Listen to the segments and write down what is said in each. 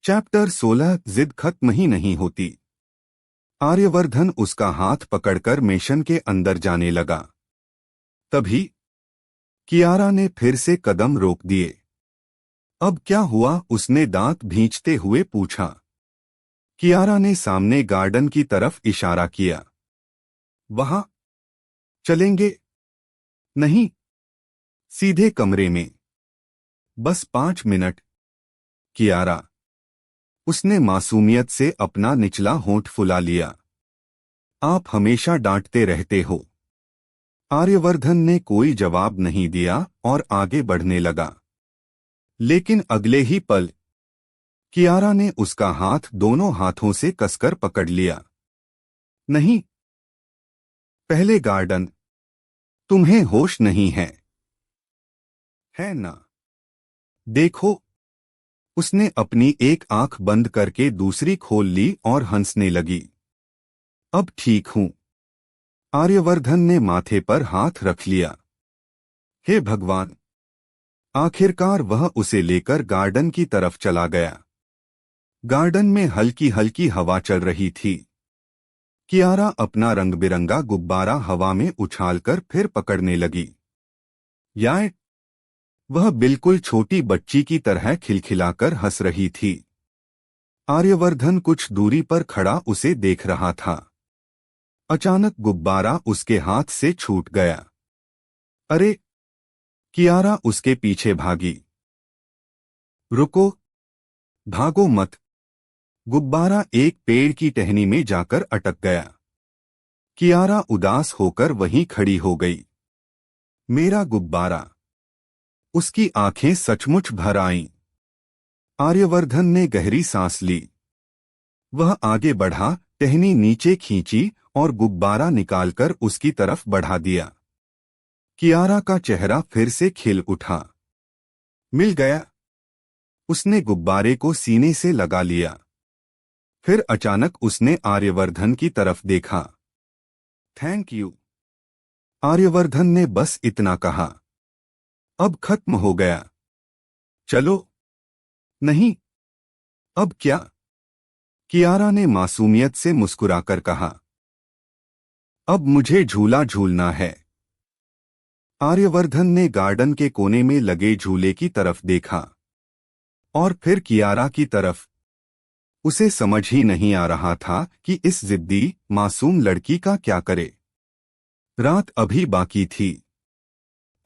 Chapter 16 जिद खत्म ही नहीं होती। आर्यवर्धन उसका हाथ पकड़कर मेशन के अंदर जाने लगा। तभी कियारा ने फिर से कदम रोक दिए। अब क्या हुआ? उसने दांत भींचते हुए पूछा। कियारा ने सामने गार्डन की तरफ इशारा किया। वहां चलेंगे? नहीं, सीधे कमरे में। बस 5 मिनट। कियारा, उसने मासूमियत से अपना निचला होंठ फुला लिया। आप हमेशा डांटते रहते हो। आर्यवर्धन ने कोई जवाब नहीं दिया और आगे बढ़ने लगा। लेकिन अगले ही पल कियारा ने उसका हाथ दोनों हाथों से कसकर पकड़ लिया। नहीं, पहले गार्डन। तुम्हें होश नहीं है ना? देखो। उसने अपनी एक आंख बंद करके दूसरी खोल ली और हंसने लगी। अब ठीक हूं। आर्यवर्धन ने माथे पर हाथ रख लिया। हे भगवान! आखिरकार वह उसे लेकर गार्डन की तरफ चला गया। गार्डन में हल्की हल्की हवा चल रही थी। कियारा अपना रंग बिरंगा गुब्बारा हवा में उछालकर फिर पकड़ने लगी। याय! वह बिल्कुल छोटी बच्ची की तरह खिलखिलाकर हंस रही थी। आर्यवर्धन कुछ दूरी पर खड़ा उसे देख रहा था। अचानक गुब्बारा उसके हाथ से छूट गया। अरे! कियारा उसके पीछे भागी। रुको, भागो मत। गुब्बारा एक पेड़ की टहनी में जाकर अटक गया। कियारा उदास होकर वहीं खड़ी हो गई। मेरा गुब्बारा! उसकी आंखें सचमुच भर आईं। आर्यवर्धन ने गहरी सांस ली। वह आगे बढ़ा, टहनी नीचे खींची और गुब्बारा निकालकर उसकी तरफ बढ़ा दिया। कियारा का चेहरा फिर से खिल उठा। मिल गया। उसने गुब्बारे को सीने से लगा लिया। फिर अचानक उसने आर्यवर्धन की तरफ देखा। Thank you. आर्यवर्धन ने बस इतना कहा। अब खत्म हो गया। चलो। नहीं। अब क्या? कियारा ने मासूमियत से मुस्कुराकर कहा। अब मुझे झूला झूलना है। आर्यवर्धन ने गार्डन के कोने में लगे झूले की तरफ देखा और फिर कियारा की तरफ। उसे समझ ही नहीं आ रहा था कि इस जिद्दी मासूम लड़की का क्या करे। रात अभी बाकी थी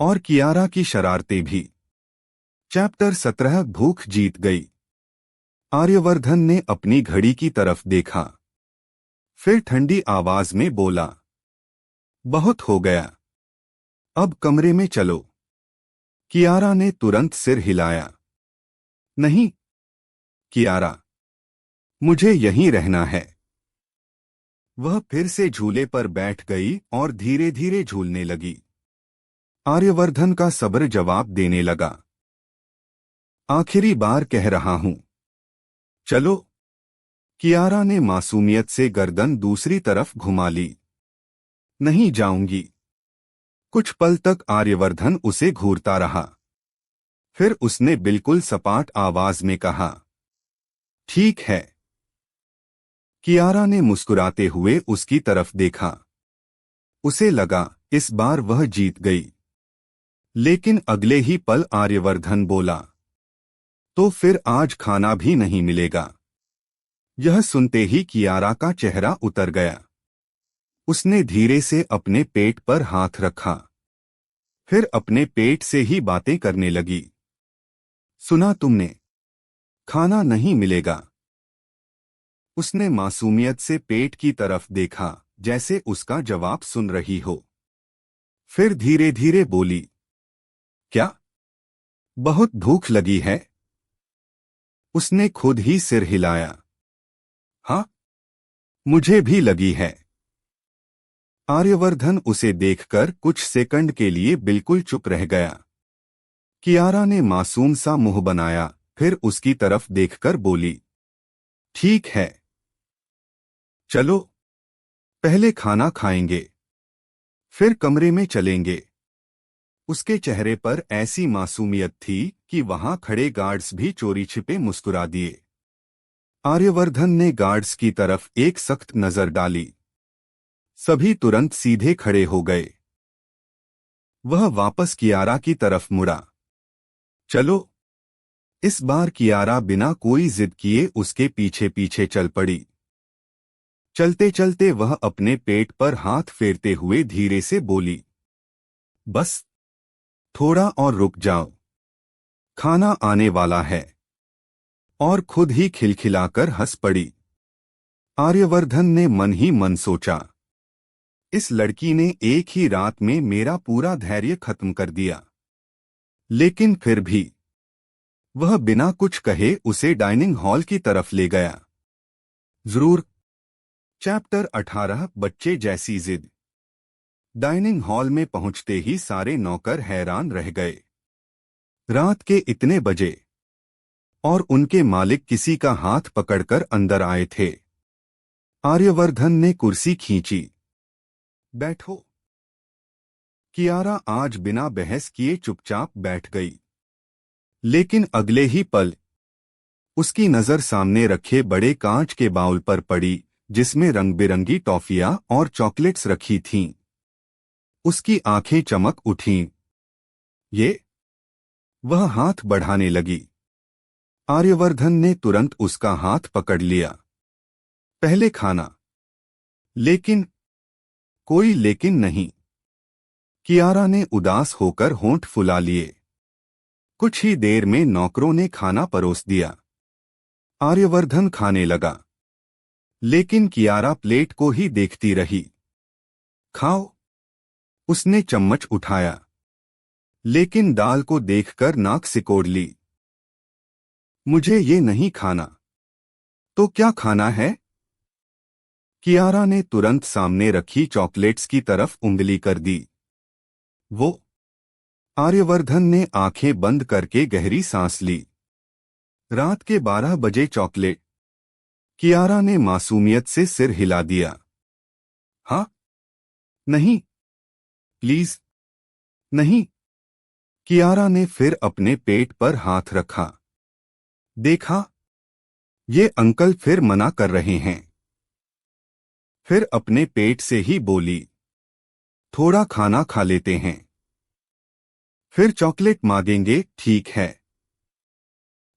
और कियारा की शरारतें भी। चैप्टर 17 भूख जीत गई। आर्यवर्धन ने अपनी घड़ी की तरफ देखा। फिर ठंडी आवाज में बोला, बहुत हो गया। अब कमरे में चलो। कियारा ने तुरंत सिर हिलाया। नहीं, कियारा, मुझे यहीं रहना है। वह फिर से झूले पर बैठ गई और धीरे धीरे झूलने लगी। आर्यवर्धन का सब्र जवाब देने लगा। आखिरी बार कह रहा हूं, चलो। कियारा ने मासूमियत से गर्दन दूसरी तरफ घुमा ली। नहीं जाऊंगी। कुछ पल तक आर्यवर्धन उसे घूरता रहा। फिर उसने बिल्कुल सपाट आवाज में कहा, ठीक है। कियारा ने मुस्कुराते हुए उसकी तरफ देखा। उसे लगा इस बार वह जीत गई। लेकिन अगले ही पल आर्यवर्धन बोला, तो फिर आज खाना भी नहीं मिलेगा। यह सुनते ही कियारा का चेहरा उतर गया। उसने धीरे से अपने पेट पर हाथ रखा। फिर अपने पेट से ही बातें करने लगी। सुना तुमने? खाना नहीं मिलेगा। उसने मासूमियत से पेट की तरफ देखा, जैसे उसका जवाब सुन रही हो। फिर धीरे धीरे बोली, क्या? बहुत भूख लगी है? उसने खुद ही सिर हिलाया। हाँ, मुझे भी लगी है। आर्यवर्धन उसे देखकर कुछ सेकंड के लिए बिल्कुल चुप रह गया। कियारा ने मासूम सा मुंह बनाया, फिर उसकी तरफ देखकर बोली, ठीक है। चलो, पहले खाना खाएंगे, फिर कमरे में चलेंगे। उसके चेहरे पर ऐसी मासूमियत थी कि वहां खड़े गार्ड्स भी चोरी छिपे मुस्कुरा दिए। आर्यवर्धन ने गार्ड्स की तरफ एक सख्त नजर डाली। सभी तुरंत सीधे खड़े हो गए। वह वापस कियारा की तरफ मुड़ा। चलो। इस बार कियारा बिना कोई जिद किए उसके पीछे पीछे चल पड़ी। चलते चलते वह अपने पेट पर हाथ फेरते हुए धीरे से बोली, बस थोड़ा और रुक जाओ, खाना आने वाला है। और खुद ही खिलखिलाकर हंस पड़ी। आर्यवर्धन ने मन ही मन सोचा, इस लड़की ने एक ही रात में मेरा पूरा धैर्य खत्म कर दिया। लेकिन फिर भी वह बिना कुछ कहे उसे डाइनिंग हॉल की तरफ ले गया। जरूर। चैप्टर 18 बच्चे जैसी जिद। डाइनिंग हॉल में पहुंचते ही सारे नौकर हैरान रह गए। रात के इतने बजे और उनके मालिक किसी का हाथ पकड़कर अंदर आए थे। आर्यवर्धन ने कुर्सी खींची। बैठो। कियारा आज बिना बहस किए चुपचाप बैठ गई। लेकिन अगले ही पल उसकी नजर सामने रखे बड़े कांच के बाउल पर पड़ी, जिसमें रंग बिरंगी टॉफियां और चॉकलेट्स रखी थीं। उसकी आंखें चमक उठीं। ये? वह हाथ बढ़ाने लगी। आर्यवर्धन ने तुरंत उसका हाथ पकड़ लिया। पहले खाना। लेकिन कोई लेकिन नहीं। कियारा ने उदास होकर होंठ फुला लिए। कुछ ही देर में नौकरों ने खाना परोस दिया। आर्यवर्धन खाने लगा। लेकिन कियारा प्लेट को ही देखती रही। खाओ। उसने चम्मच उठाया, लेकिन दाल को देखकर नाक सिकोड़ ली। मुझे ये नहीं खाना। तो क्या खाना है? कियारा ने तुरंत सामने रखी चॉकलेट्स की तरफ उंगली कर दी। वो। आर्यवर्धन ने आंखें बंद करके गहरी सांस ली। रात के 12 बजे चॉकलेट? कियारा ने मासूमियत से सिर हिला दिया। हाँ? नहीं, प्लीज नहीं। कियारा ने फिर अपने पेट पर हाथ रखा। देखा, ये अंकल फिर मना कर रहे हैं। फिर अपने पेट से ही बोली, थोड़ा खाना खा लेते हैं, फिर चॉकलेट मांगेंगे, ठीक है?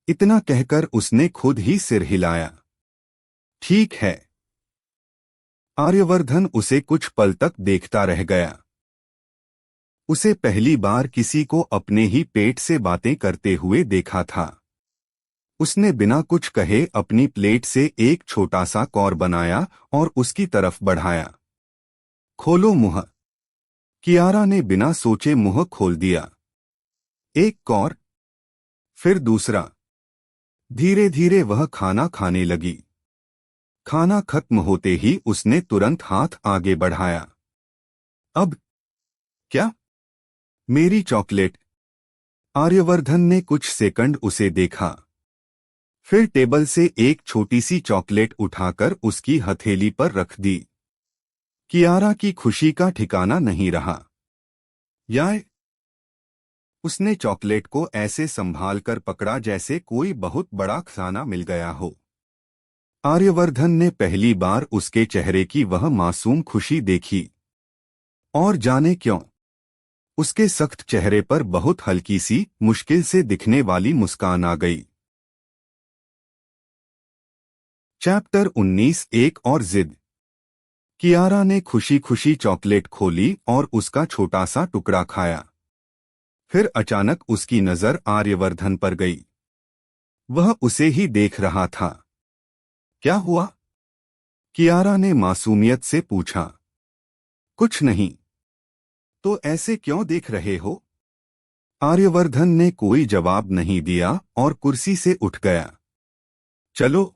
इतना कहकर उसने खुद ही सिर हिलाया। ठीक है। आर्यवर्धन उसे कुछ पल तक देखता रह गया। उसे पहली बार किसी को अपने ही पेट से बातें करते हुए देखा था। उसने बिना कुछ कहे अपनी प्लेट से एक छोटा सा कौर बनाया और उसकी तरफ बढ़ाया। खोलो मुंह। कियारा ने बिना सोचे मुंह खोल दिया। एक कौर, फिर दूसरा। धीरे धीरे वह खाना खाने लगी। खाना खत्म होते ही उसने तुरंत हाथ आगे बढ़ाया। अब क्या? मेरी चॉकलेट। आर्यवर्धन ने कुछ सेकंड उसे देखा, फिर टेबल से एक छोटी सी चॉकलेट उठाकर उसकी हथेली पर रख दी। कियारा की खुशी का ठिकाना नहीं रहा। याय! उसने चॉकलेट को ऐसे संभाल कर पकड़ा जैसे कोई बहुत बड़ा खजाना मिल गया हो। आर्यवर्धन ने पहली बार उसके चेहरे की वह मासूम खुशी देखी। और जाने क्यों, उसके सख्त चेहरे पर बहुत हल्की सी, मुश्किल से दिखने वाली मुस्कान आ गई। चैप्टर 19 एक और जिद। कियारा ने खुशी खुशी चॉकलेट खोली और उसका छोटा सा टुकड़ा खाया। फिर अचानक उसकी नजर आर्यवर्धन पर गई। वह उसे ही देख रहा था। क्या हुआ? कियारा ने मासूमियत से पूछा। कुछ नहीं। तो ऐसे क्यों देख रहे हो? आर्यवर्धन ने कोई जवाब नहीं दिया और कुर्सी से उठ गया। चलो,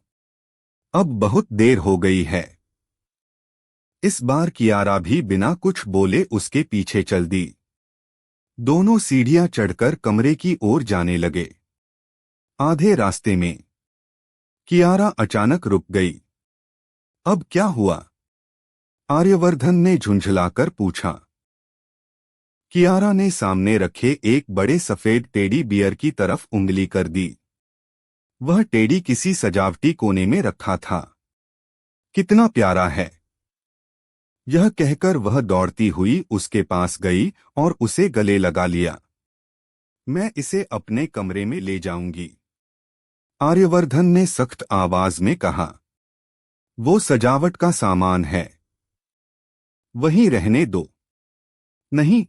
अब बहुत देर हो गई है। इस बार कियारा भी बिना कुछ बोले उसके पीछे चल दी। दोनों सीढ़ियां चढ़कर कमरे की ओर जाने लगे। आधे रास्ते में कियारा अचानक रुक गई। अब क्या हुआ? आर्यवर्धन ने झुंझलाकर पूछा। कियारा ने सामने रखे एक बड़े सफेद टेडी बियर की तरफ उंगली कर दी। वह टेडी किसी सजावटी कोने में रखा था। कितना प्यारा है, यह कहकर वह दौड़ती हुई उसके पास गई और उसे गले लगा लिया। मैं इसे अपने कमरे में ले जाऊंगी, आर्यवर्धन ने सख्त आवाज में कहा। वो सजावट का सामान है, वहीं रहने दो। नहीं,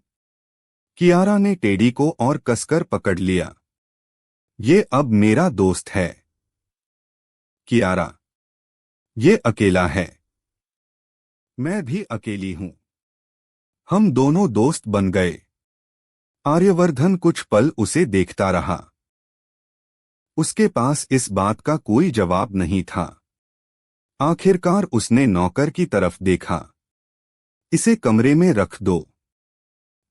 कियारा ने टेडी को और कसकर पकड़ लिया। ये अब मेरा दोस्त है, कियारा। ये अकेला है, मैं भी अकेली हूं। हम दोनों दोस्त बन गए। आर्यवर्धन कुछ पल उसे देखता रहा। उसके पास इस बात का कोई जवाब नहीं था। आखिरकार उसने नौकर की तरफ देखा। इसे कमरे में रख दो।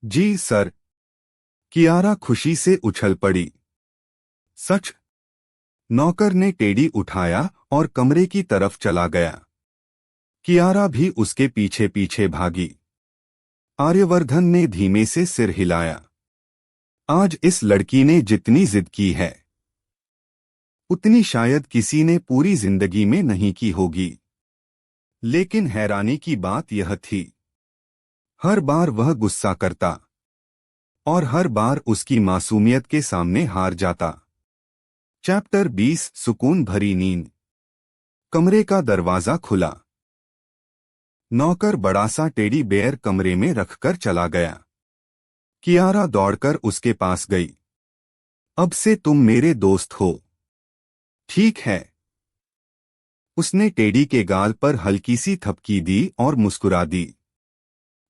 जी सर। कियारा खुशी से उछल पड़ी। सच? नौकर ने टेडी उठाया और कमरे की तरफ चला गया। कियारा भी उसके पीछे पीछे भागी। आर्यवर्धन ने धीमे से सिर हिलाया। आज इस लड़की ने जितनी जिद की है, उतनी शायद किसी ने पूरी जिंदगी में नहीं की होगी। लेकिन हैरानी की बात यह थी, हर बार वह गुस्सा करता और हर बार उसकी मासूमियत के सामने हार जाता। चैप्टर 20 सुकून भरी नींद। कमरे का दरवाजा खुला। नौकर बड़ा सा टेडी बेयर कमरे में रखकर चला गया। कियारा दौड़कर उसके पास गई। अब से तुम मेरे दोस्त हो, ठीक है? उसने टेडी के गाल पर हल्की सी थपकी दी और मुस्कुरा दी।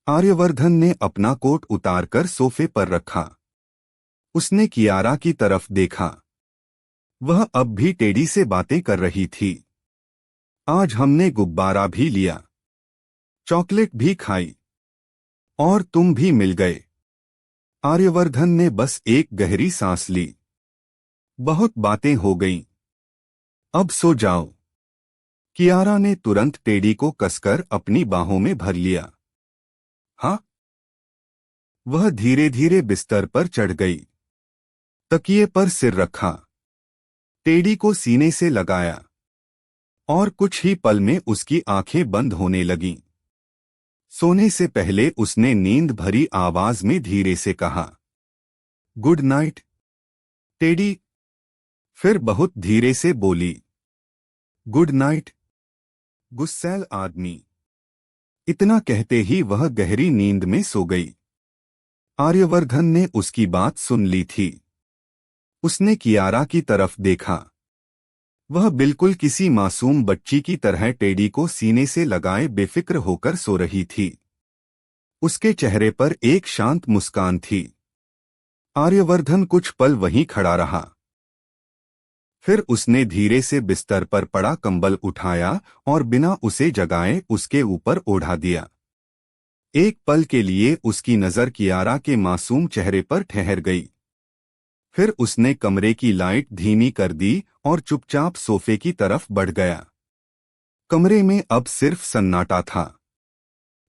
आर्यवर्धन ने अपना कोट उतारकर सोफे पर रखा। उसने कियारा की तरफ देखा। वह अब भी टेडी से बातें कर रही थी। आज हमने गुब्बारा भी लिया, चॉकलेट भी खाई, और तुम भी मिल गए। आर्यवर्धन ने बस एक गहरी सांस ली। बहुत बातें हो गईं, अब सो जाओ। कियारा ने तुरंत टेडी को कसकर अपनी बाहों में भर लिया। हाँ? वह धीरे धीरे बिस्तर पर चढ़ गई। तकिए पर सिर रखा, टेडी को सीने से लगाया, और कुछ ही पल में उसकी आंखें बंद होने लगीं। सोने से पहले उसने नींद भरी आवाज में धीरे से कहा, गुड नाइट टेडी। फिर बहुत धीरे से बोली, गुड नाइट गुस्सैल आदमी। इतना कहते ही वह गहरी नींद में सो गई। आर्यवर्धन ने उसकी बात सुन ली थी। उसने कियारा की तरफ देखा। वह बिल्कुल किसी मासूम बच्ची की तरह टेडी को सीने से लगाए बेफिक्र होकर सो रही थी। उसके चेहरे पर एक शांत मुस्कान थी। आर्यवर्धन कुछ पल वहीं खड़ा रहा। फिर उसने धीरे से बिस्तर पर पड़ा कंबल उठाया और बिना उसे जगाए उसके ऊपर ओढ़ा दिया। एक पल के लिए उसकी नजर कियारा के मासूम चेहरे पर ठहर गई। फिर उसने कमरे की लाइट धीमी कर दी और चुपचाप सोफे की तरफ बढ़ गया। कमरे में अब सिर्फ सन्नाटा था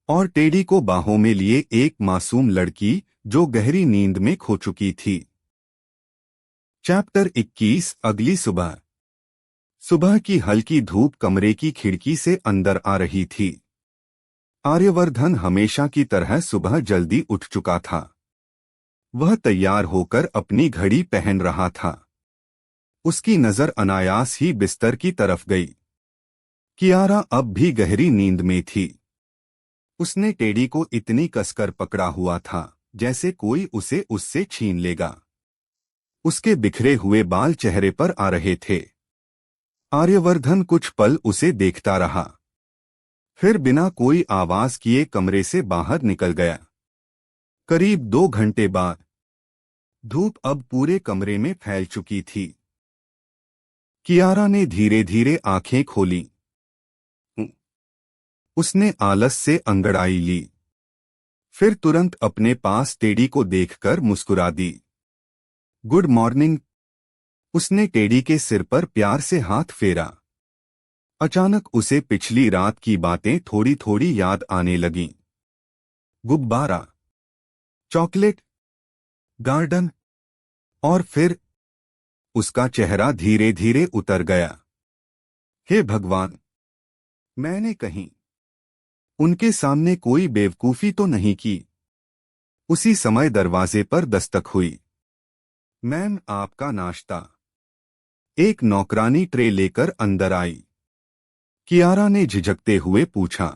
और टेडी को बाहों में लिए एक मासूम लड़की जो गहरी नींद में खो चुकी थी। चैप्टर 21 अगली सुबह। सुबह की हल्की धूप कमरे की खिड़की से अंदर आ रही थी। आर्यवर्धन हमेशा की तरह सुबह जल्दी उठ चुका था। वह तैयार होकर अपनी घड़ी पहन रहा था। उसकी नजर अनायास ही बिस्तर की तरफ गई। कियारा अब भी गहरी नींद में थी। उसने टेडी को इतनी कसकर पकड़ा हुआ था जैसे कोई उसे उससे छीन लेगा। उसके बिखरे हुए बाल चेहरे पर आ रहे थे। आर्यवर्धन कुछ पल उसे देखता रहा, फिर बिना कोई आवाज किए कमरे से बाहर निकल गया। करीब 2 घंटे बाद धूप अब पूरे कमरे में फैल चुकी थी। कियारा ने धीरे धीरे आंखें खोली। उसने आलस से अंगड़ाई ली, फिर तुरंत अपने पास टेडी को देखकर मुस्कुरा दी। Good morning. उसने टेडी के सिर पर प्यार से हाथ फेरा। अचानक उसे पिछली रात की बातें थोड़ी थोड़ी याद आने लगीं। गुब्बारा, चॉकलेट, गार्डन, और फिर उसका चेहरा धीरे धीरे उतर गया। हे भगवान, मैंने कहीं उनके सामने कोई बेवकूफी तो नहीं की। उसी समय दरवाजे पर दस्तक हुई। मैम, आपका नाश्ता। एक नौकरानी ट्रे लेकर अंदर आई। कियारा ने झिझकते हुए पूछा,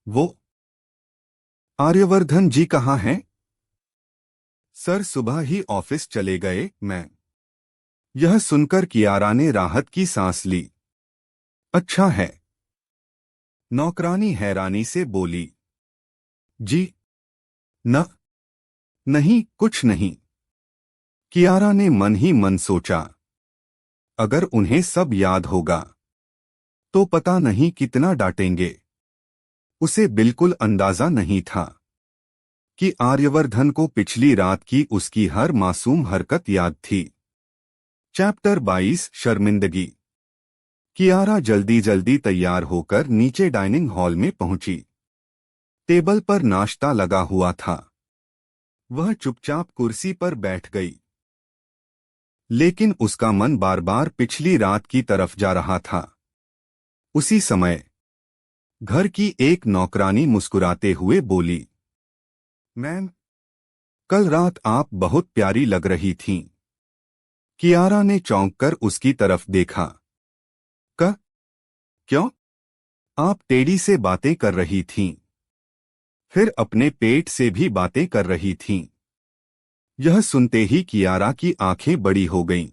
वो आर्यवर्धन जी कहाँ हैं? सर सुबह ही ऑफिस चले गए मैम। यह सुनकर कियारा ने राहत की सांस ली। अच्छा है। नौकरानी हैरानी से बोली। जी न नहीं, कुछ नहीं। कियारा ने मन ही मन सोचा, अगर उन्हें सब याद होगा तो पता नहीं कितना डांटेंगे। उसे बिल्कुल अंदाजा नहीं था कि आर्यवर्धन को पिछली रात की उसकी हर मासूम हरकत याद थी। चैप्टर 22 शर्मिंदगी। कियारा जल्दी जल्दी तैयार होकर नीचे डाइनिंग हॉल में पहुंची। टेबल पर नाश्ता लगा हुआ था। वह चुपचाप कुर्सी पर बैठ गई, लेकिन उसका मन बार बार पिछली रात की तरफ जा रहा था। उसी समय घर की एक नौकरानी मुस्कुराते हुए बोली, मैम, कल रात आप बहुत प्यारी लग रही थीं। कियारा ने चौंक कर उसकी तरफ देखा। क्यों? आप टेडी से बातें कर रही थीं, फिर अपने पेट से भी बातें कर रही थीं। यह सुनते ही कियारा की आंखें बड़ी हो गईं।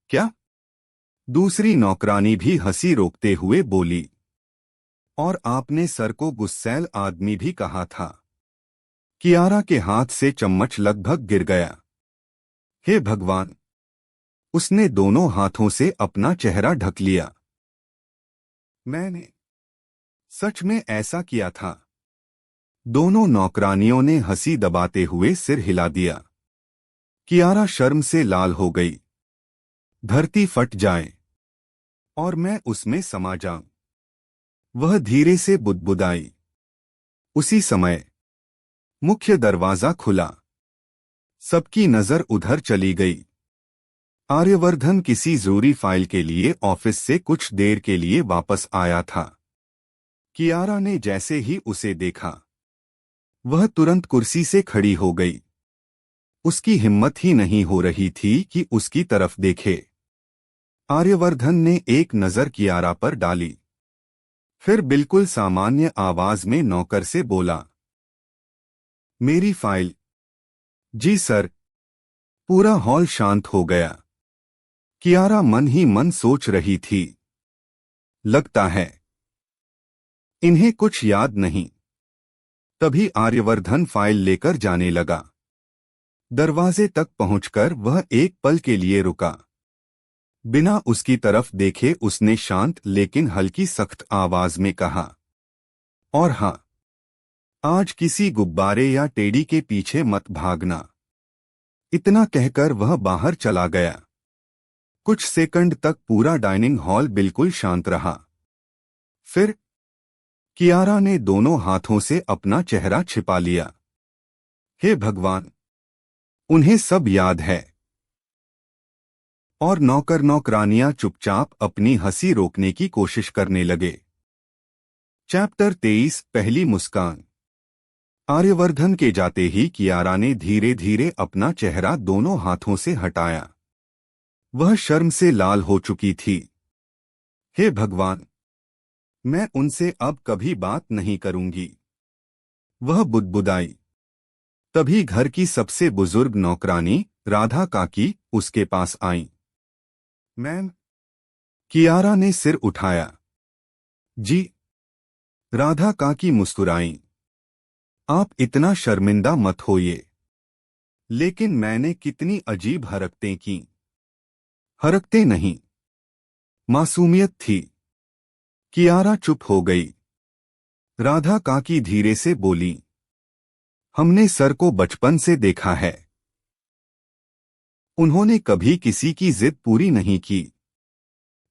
क्या? दूसरी नौकरानी भी हंसी रोकते हुए बोली, और आपने सर को गुस्सैल आदमी भी कहा था। कियारा के हाथ से चम्मच लगभग गिर गया। हे भगवान! उसने दोनों हाथों से अपना चेहरा ढक लिया। मैंने सच में ऐसा किया था। दोनों नौकरानियों ने हंसी दबाते हुए सिर हिला दिया। कियारा शर्म से लाल हो गई। धरती फट जाए और मैं उसमें समा जाऊं, वह धीरे से बुदबुदाई। उसी समय मुख्य दरवाजा खुला। सबकी नजर उधर चली गई। आर्यवर्धन किसी जरूरी फाइल के लिए ऑफिस से कुछ देर के लिए वापस आया था। कियारा ने जैसे ही उसे देखा, वह तुरंत कुर्सी से खड़ी हो गई। उसकी हिम्मत ही नहीं हो रही थी कि उसकी तरफ देखे। आर्यवर्धन ने एक नजर कियारा पर डाली, फिर बिल्कुल सामान्य आवाज में नौकर से बोला, मेरी फाइल। जी सर। पूरा हॉल शांत हो गया। कियारा मन ही मन सोच रही थी, लगता है इन्हें कुछ याद नहीं। तभी आर्यवर्धन फाइल लेकर जाने लगा। दरवाजे तक पहुंचकर वह एक पल के लिए रुका। बिना उसकी तरफ देखे उसने शांत लेकिन हल्की सख्त आवाज में कहा, और हां, आज किसी गुब्बारे या टेडी के पीछे मत भागना। इतना कहकर वह बाहर चला गया। कुछ सेकंड तक पूरा डाइनिंग हॉल बिल्कुल शांत रहा। फिर कियारा ने दोनों हाथों से अपना चेहरा छिपा लिया। हे भगवान, उन्हें सब याद है। और नौकर नौकरानियां चुपचाप अपनी हंसी रोकने की कोशिश करने लगे। चैप्टर 23 पहली मुस्कान। आर्यवर्धन के जाते ही कियारा ने धीरे धीरे अपना चेहरा दोनों हाथों से हटाया। वह शर्म से लाल हो चुकी थी। हे भगवान, मैं उनसे अब कभी बात नहीं करूंगी, वह बुदबुदाई। तभी घर की सबसे बुजुर्ग नौकरानी राधा काकी उसके पास आईं। मैम। कियारा ने सिर उठाया। जी। राधा काकी मुस्कुराईं। आप इतना शर्मिंदा मत होइए। लेकिन मैंने कितनी अजीब हरकतें की। हरकतें नहीं, मासूमियत थी। कियारा चुप हो गई। राधा काकी धीरे से बोली, हमने सर को बचपन से देखा है। उन्होंने कभी किसी की जिद पूरी नहीं की।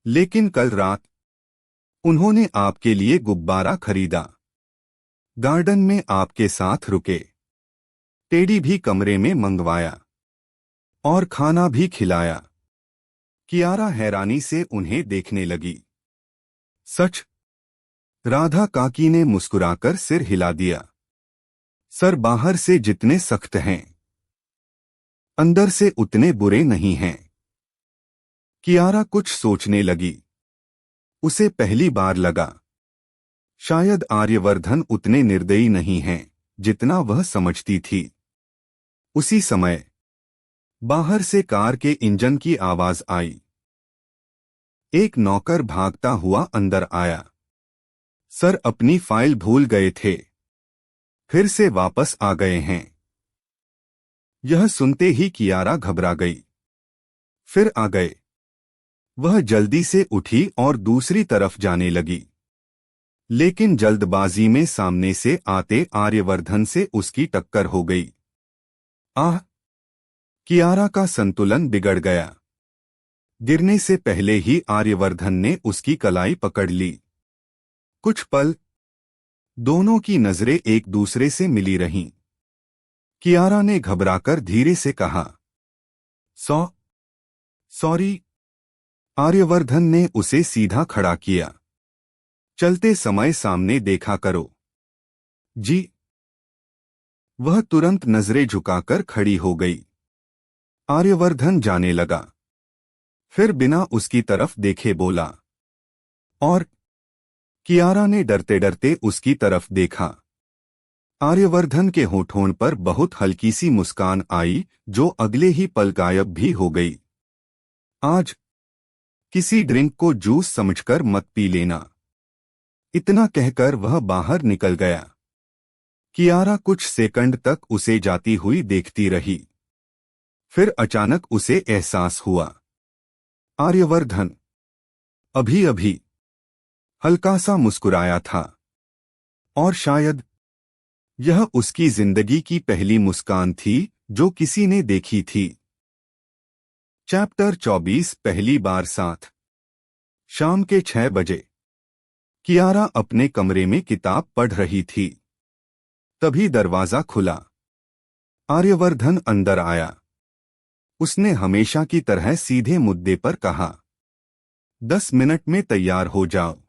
लेकिन कल रात उन्होंने आपके लिए गुब्बारा खरीदा, गार्डन में आपके साथ रुके, टेडी भी कमरे में मंगवाया, और खाना भी खिलाया। कियारा हैरानी से उन्हें देखने लगी। सच? राधा काकी ने मुस्कुराकर सिर हिला दिया। सर बाहर से जितने सख्त हैं, अंदर से उतने बुरे नहीं हैं। कियारा कुछ सोचने लगी। उसे पहली बार लगा, शायद आर्यवर्धन उतने निर्दयी नहीं हैं जितना वह समझती थी। उसी समय बाहर से कार के इंजन की आवाज आई। एक नौकर भागता हुआ अंदर आया। सर अपनी फाइल भूल गए थे, फिर से वापस आ गए हैं। यह सुनते ही कियारा घबरा गई। फिर आ गए। वह जल्दी से उठी और दूसरी तरफ जाने लगी, लेकिन जल्दबाजी में सामने से आते आर्यवर्धन से उसकी टक्कर हो गई। आह! कियारा का संतुलन बिगड़ गया। गिरने से पहले ही आर्यवर्धन ने उसकी कलाई पकड़ ली। कुछ पल दोनों की नजरें एक दूसरे से मिली रहीं। कियारा ने घबराकर धीरे से कहा, सॉरी। आर्यवर्धन ने उसे सीधा खड़ा किया। चलते समय सामने देखा करो। जी। वह तुरंत नजरें झुकाकर खड़ी हो गई। आर्यवर्धन जाने लगा, फिर बिना उसकी तरफ देखे बोला, और? कियारा ने डरते डरते उसकी तरफ देखा। आर्यवर्धन के होठों पर बहुत हल्की सी मुस्कान आई, जो अगले ही पल गायब भी हो गई। आज किसी ड्रिंक को जूस समझकर मत पी लेना। इतना कहकर वह बाहर निकल गया। कियारा कुछ सेकंड तक उसे जाती हुई देखती रही। फिर अचानक उसे एहसास हुआ, आर्यवर्धन अभी अभी हल्का सा मुस्कुराया था, और शायद यह उसकी जिंदगी की पहली मुस्कान थी जो किसी ने देखी थी। चैप्टर 24 पहली बार साथ। शाम के 6 बजे कियारा अपने कमरे में किताब पढ़ रही थी। तभी दरवाजा खुला। आर्यवर्धन अंदर आया। उसने हमेशा की तरह सीधे मुद्दे पर कहा, 10 मिनट में तैयार हो जाओ।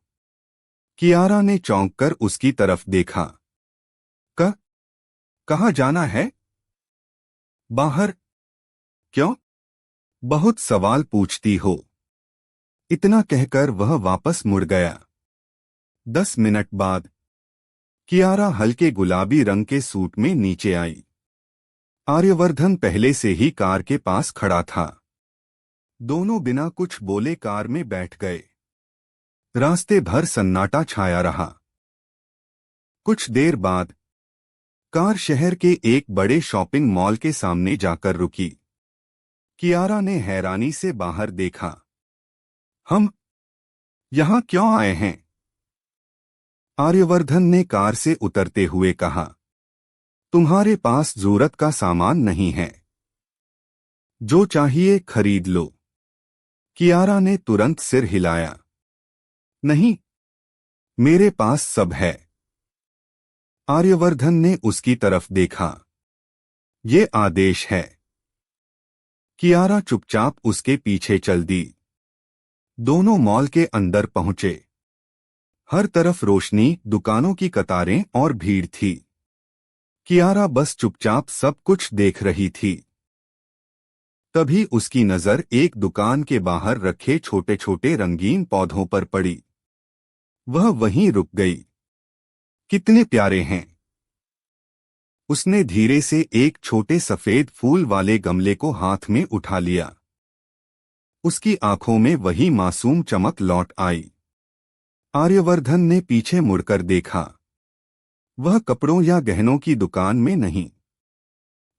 कियारा ने चौंक कर उसकी तरफ देखा। कहाँ जाना है? बाहर। क्यों? बहुत सवाल पूछती हो। इतना कहकर वह वापस मुड़ गया। 10 मिनट बाद कियारा हल्के गुलाबी रंग के सूट में नीचे आई। आर्यवर्धन पहले से ही कार के पास खड़ा था। दोनों बिना कुछ बोले कार में बैठ गए। रास्ते भर सन्नाटा छाया रहा। कुछ देर बाद कार शहर के एक बड़े शॉपिंग मॉल के सामने जाकर रुकी। कियारा ने हैरानी से बाहर देखा। हम यहां क्यों आए हैं? आर्यवर्धन ने कार से उतरते हुए कहा, तुम्हारे पास जरूरत का सामान नहीं है? जो चाहिए खरीद लो। कियारा ने तुरंत सिर हिलाया। नहीं, मेरे पास सब है। आर्यवर्धन ने उसकी तरफ देखा। ये आदेश है। कियारा चुपचाप उसके पीछे चल दी। दोनों मॉल के अंदर पहुंचे। हर तरफ रोशनी, दुकानों की कतारें और भीड़ थी। कियारा बस चुपचाप सब कुछ देख रही थी। तभी उसकी नजर एक दुकान के बाहर रखे छोटे छोटे रंगीन पौधों पर पड़ी। वह वहीं रुक गई। कितने प्यारे हैं। उसने धीरे से एक छोटे सफेद फूल वाले गमले को हाथ में उठा लिया। उसकी आंखों में वही मासूम चमक लौट आई। आर्यवर्धन ने पीछे मुड़कर देखा। वह कपड़ों या गहनों की दुकान में नहीं,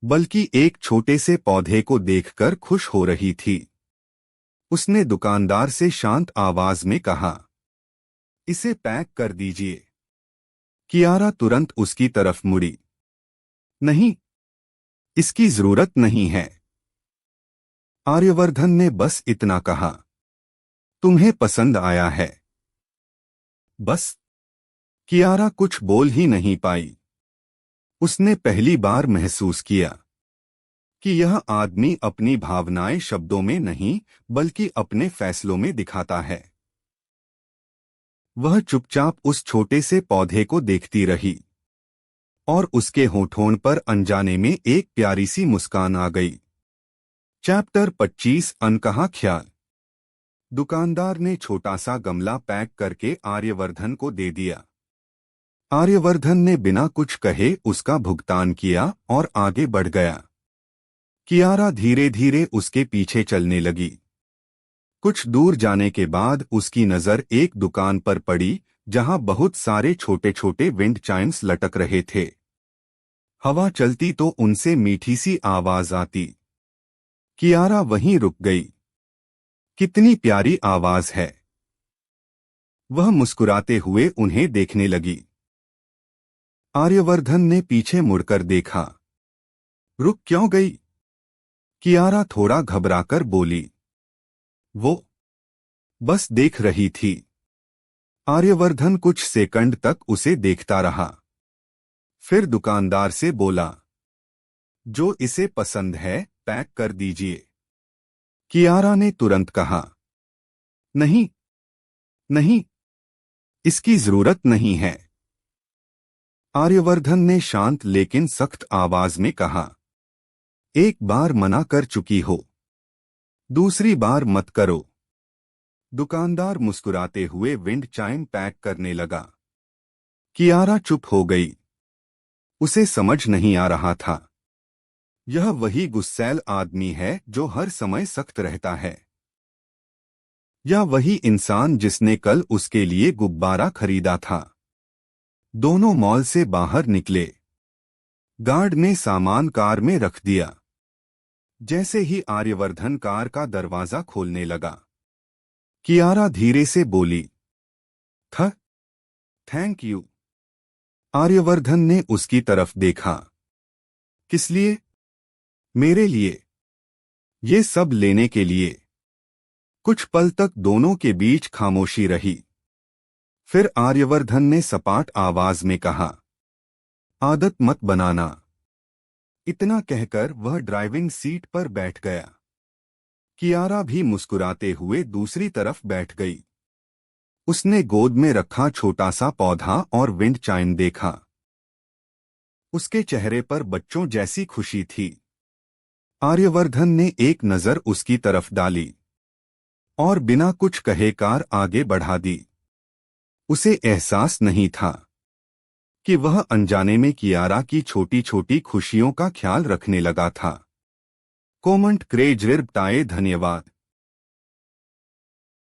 बल्कि एक छोटे से पौधे को देखकर खुश हो रही थी। उसने दुकानदार से शांत आवाज में कहा, इसे पैक कर दीजिए। कियारा तुरंत उसकी तरफ मुड़ी। नहीं, इसकी जरूरत नहीं है। आर्यवर्धन ने बस इतना कहा, तुम्हें पसंद आया है। बस। कियारा कुछ बोल ही नहीं पाई। उसने पहली बार महसूस किया कि यह आदमी अपनी भावनाएं शब्दों में नहीं बल्कि अपने फैसलों में दिखाता है। वह चुपचाप उस छोटे से पौधे को देखती रही और उसके होठों पर अनजाने में एक प्यारी सी मुस्कान आ गई। चैप्टर 25 अनकहा ख्याल। दुकानदार ने छोटा सा गमला पैक करके आर्यवर्धन को दे दिया। आर्यवर्धन ने बिना कुछ कहे उसका भुगतान किया और आगे बढ़ गया। कियारा धीरे धीरे उसके पीछे चलने लगी। कुछ दूर जाने के बाद उसकी नजर एक दुकान पर पड़ी जहां बहुत सारे छोटे छोटे विंड चाइम्स लटक रहे थे। हवा चलती तो उनसे मीठी सी आवाज आती। कियारा वहीं रुक गई। कितनी प्यारी आवाज है। वह मुस्कुराते हुए उन्हें देखने लगी। आर्यवर्धन ने पीछे मुड़कर देखा। रुक क्यों गई? कियारा थोड़ा घबराकर बोली। वो बस देख रही थी। आर्यवर्धन कुछ सेकंड तक उसे देखता रहा। फिर दुकानदार से बोला, जो इसे पसंद है पैक कर दीजिए। कियारा ने तुरंत कहा, नहीं नहीं, इसकी जरूरत नहीं है। आर्यवर्धन ने शांत लेकिन सख्त आवाज में कहा, एक बार मना कर चुकी हो, दूसरी बार मत करो। दुकानदार मुस्कुराते हुए विंड चाइम पैक करने लगा। कियारा चुप हो गई। उसे समझ नहीं आ रहा था। यह वही गुस्सैल आदमी है जो हर समय सख्त रहता है, या वही इंसान जिसने कल उसके लिए गुब्बारा खरीदा था। दोनों मॉल से बाहर निकले। गार्ड ने सामान कार में रख दिया। जैसे ही आर्यवर्धन कार का दरवाजा खोलने लगा, कियारा धीरे से बोली, थैंक यू। आर्यवर्धन ने उसकी तरफ देखा। किस लिए? मेरे लिए। ये सब लेने के लिए। कुछ पल तक दोनों के बीच खामोशी रही। फिर आर्यवर्धन ने सपाट आवाज में कहा, आदत मत बनाना। इतना कहकर वह ड्राइविंग सीट पर बैठ गया। कियारा भी मुस्कुराते हुए दूसरी तरफ बैठ गई। उसने गोद में रखा छोटा सा पौधा और विंड चाइम देखा। उसके चेहरे पर बच्चों जैसी खुशी थी। आर्यवर्धन ने एक नजर उसकी तरफ डाली और बिना कुछ कहे कार आगे बढ़ा दी। उसे एहसास नहीं था कि वह अनजाने में कियारा की छोटी छोटी खुशियों का ख्याल रखने लगा था। कमेंट करें जरूर बताएं। धन्यवाद।